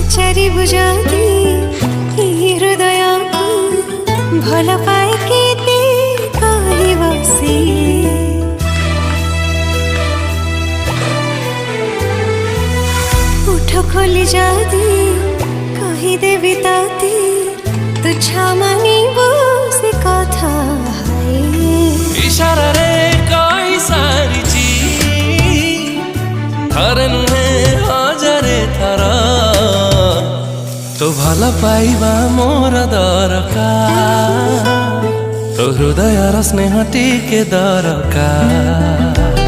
पचारि बुझाती हृदय को भल पाए केते कहवा से उठ खोली जाती कहीदेवी ताती तुझा मानिबो से कथा इशारा रे कही सारिची थरे नुहे हजारे थर तो भल पाइबा मोर दरकार तो हृदय स्नेह टिके दरकार।